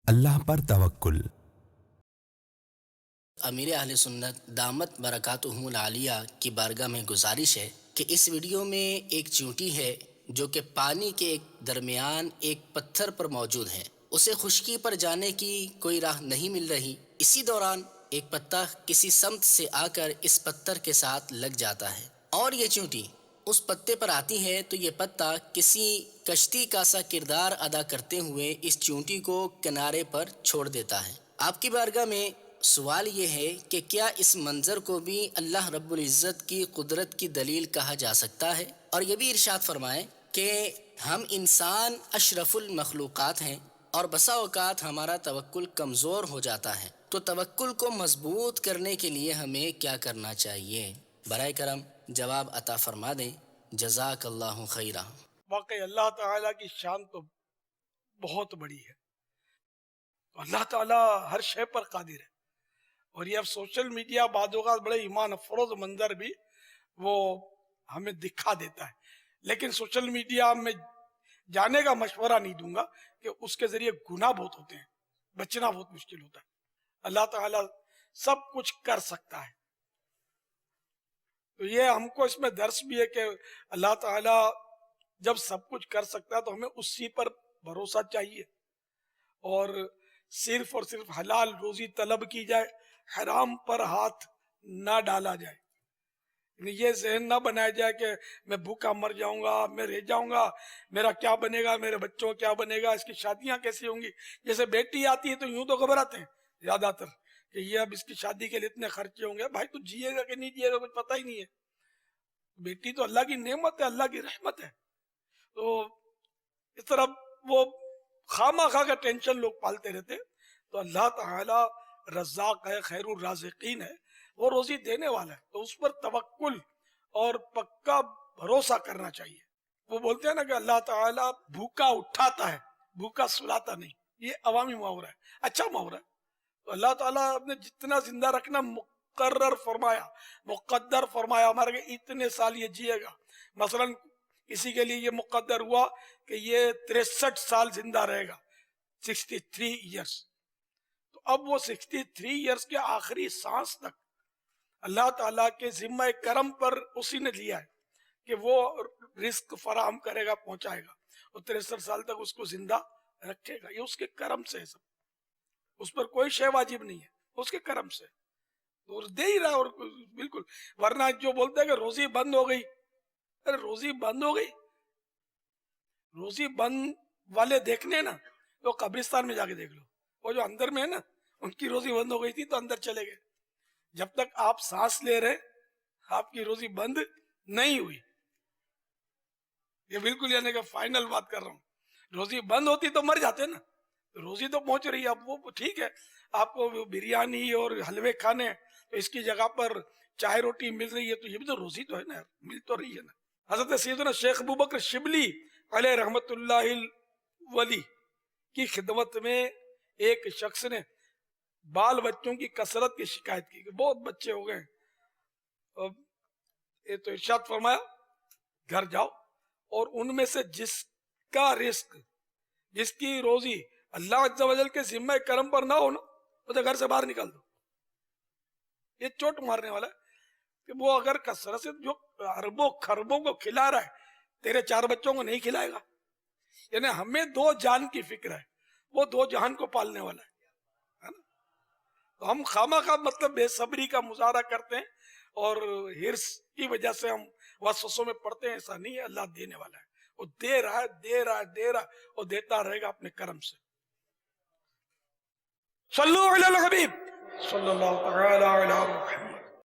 اللہ پر توکل۔ امیر اہل سنت دامت برکاتہم العالیہ کی بارگاہ میں گزارش ہے کہ اس ویڈیو میں ایک چیونٹی ہے جو کہ پانی کے درمیان ایک پتھر پر موجود ہے۔ اسے خشکی پر جانے کی کوئی راہ نہیں مل رہی۔ اسی دوران ایک پتا کسی سمت سے آ کر اس پتھر کے ساتھ لگ جاتا ہے اور یہ چیونٹی اس پتے پر آتی ہے تو یہ پتا کسی کشتی کا سا کردار ادا کرتے ہوئے اس چیونٹی کو کنارے پر چھوڑ دیتا ہے۔ آپ کی بارگاہ میں سوال یہ ہے کہ کیا اس منظر کو بھی اللہ رب العزت کی قدرت کی دلیل کہا جا سکتا ہے؟ اور یہ بھی ارشاد فرمائیں کہ ہم انسان اشرف المخلوقات ہیں اور بسا اوقات ہمارا توکل کمزور ہو جاتا ہے، تو توکل کو مضبوط کرنے کے لیے ہمیں کیا کرنا چاہیے؟ برائے کرم جواب عطا فرما دیں۔ جزاک اللہ خیرہ۔ واقعی اللہ تعالیٰ کی شان تو بہت بڑی ہے۔ اللہ تعالیٰ ہر شے پر قادر ہے، اور یہ اب سوشل میڈیا بعض اوقات بڑے ایمان افروز منظر بھی وہ ہمیں دکھا دیتا ہے، لیکن سوشل میڈیا میں جانے کا مشورہ نہیں دوں گا کہ اس کے ذریعے گناہ بہت ہوتے ہیں، بچنا بہت مشکل ہوتا ہے۔ اللہ تعالیٰ سب کچھ کر سکتا ہے، تو یہ ہم کو اس میں درس بھی ہے کہ اللہ تعالیٰ جب سب کچھ کر سکتا ہے تو ہمیں اسی پر بھروسہ چاہیے، اور صرف حلال روزی طلب کی جائے، حرام پر ہاتھ نہ ڈالا جائے۔ یعنی یہ ذہن نہ بنایا جائے کہ میں بھوکا مر جاؤں گا، میں رہ جاؤں گا، میرا کیا بنے گا، میرے بچوں کیا بنے گا، اس کی شادیاں کیسی ہوں گی۔ جیسے بیٹی آتی ہے تو یوں تو گھبراتے ہیں زیادہ تر کہ یہ اب اس کی شادی کے لیے اتنے خرچے ہوں گے۔ بھائی تو جیے گا کہ نہیں جیے گا کچھ پتہ ہی نہیں ہے۔ بیٹی تو اللہ کی نعمت ہے، اللہ کی رحمت ہے، تو اس طرح وہ خواہ کا ٹینشن لوگ پالتے رہتے ہیں۔ تو اللہ تعالی رزاق ہے، خیر الرازقین ہے، وہ روزی دینے والا ہے، تو اس پر توکل اور پکا بھروسہ کرنا چاہیے۔ وہ بولتے ہیں نا کہ اللہ تعالیٰ بھوکا اٹھاتا ہے، بھوکا سلاتا نہیں۔ یہ عوامی محاورہ ہے، اچھا محاورہ ہے۔ تو اللہ تعالیٰ نے جتنا زندہ رکھنا مقرر فرمایا، مقدر فرمایا، ہمارے کہ اتنے سال یہ جیے گا۔ مثلا کسی کے لیے یہ مقدر ہوا کہ یہ 63 سال زندہ رہے گا، 63 ایئرس، تو اب وہ 63 ایئرس کے آخری سانس تک اللہ تعالیٰ کے ذمہ کرم پر اسی نے لیا ہے کہ وہ رزق فراہم کرے گا، پہنچائے گا، اور 63 سال تک اس کو زندہ رکھے گا۔ یہ اس کے کرم سے ہے، سب اس پر کوئی شے واجب نہیں ہے، اس کے کرم سے اور دے ہی رہا۔ اور بالکل، ورنہ جو بولتے ہیں کہ روزی بند ہو گئی، ارے روزی بند ہو گئی، روزی بند والے دیکھنے نا تو قبرستان میں جا کے دیکھ لو، وہ جو اندر میں ہے نا ان کی روزی بند ہو گئی تھی تو اندر چلے گئے۔ جب تک آپ سانس لے رہے آپ کی روزی بند نہیں ہوئی۔ یہ بالکل یعنی کہ فائنل بات کر رہا ہوں۔ روزی بند ہوتی تو مر جاتے نا، روزی تو پہنچ رہی ہے۔ اب وہ ٹھیک ہے، آپ کو بریانی اور حلوے کھانے تو اس کی جگہ پر چائے روٹی مل رہی ہے، تو یہ بھی تو روزی تو ہے نا، مل تو رہی ہے نا۔ حضرت سیدنا شیخ ابوبکر شبلی علیہ رحمت اللہ ولی کی خدمت میں ایک شخص نے بال بچوں کی کثرت کی شکایت کی کہ بہت بچے ہو گئے، تو ارشاد فرمایا گھر جاؤ اور ان میں سے جس کا رزق، جس کی روزی اللہ عز و جل کے ذمہ کرم پر نہ ہونا، اسے گھر سے باہر نکال دو۔ یہ چوٹ مارنے والا ہے کہ وہ اگر کثرت سے جو اربوں خربوں کو کھلا رہا ہے، تیرے 4 بچوں کو نہیں کھلائے گا۔ یعنی ہمیں 2 جان کی فکر ہے، وہ 2 جہان کو پالنے والا ہے نا۔ تو ہم خواہ مطلب بے صبری کا مظاہرہ کرتے ہیں اور ہرس کی وجہ سے ہم وسوسوں میں پڑتے ہیں، ایسا نہیں ہے۔ اللہ دینے والا ہے، وہ دے رہا ہے، دے رہا ہے، دے رہا ہے، اور دیتا رہے گا اپنے کرم سے۔ صلو علی الحبیب صلی اللہ تعالی علی محمد۔